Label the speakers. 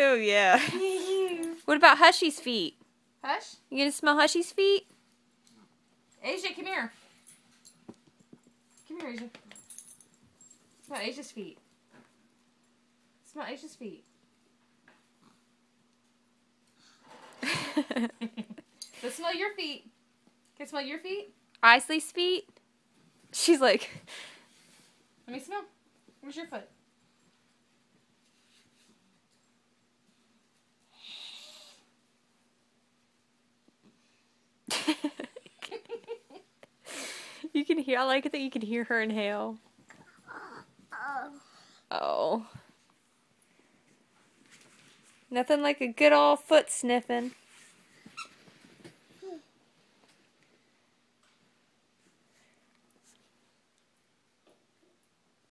Speaker 1: Oh, yeah. What about Hushy's feet?
Speaker 2: Hush?
Speaker 1: You gonna smell Hushy's feet?
Speaker 2: Asia, come here. Come here, Asia. Smell Asia's feet. Smell Asia's feet. Let's smell your feet. Can I smell your feet?
Speaker 1: Isley's feet? She's like...
Speaker 2: Let me smell. Where's your foot?
Speaker 1: You can hear... I like it that you can hear her inhale. Oh. Nothing like a good old foot sniffing.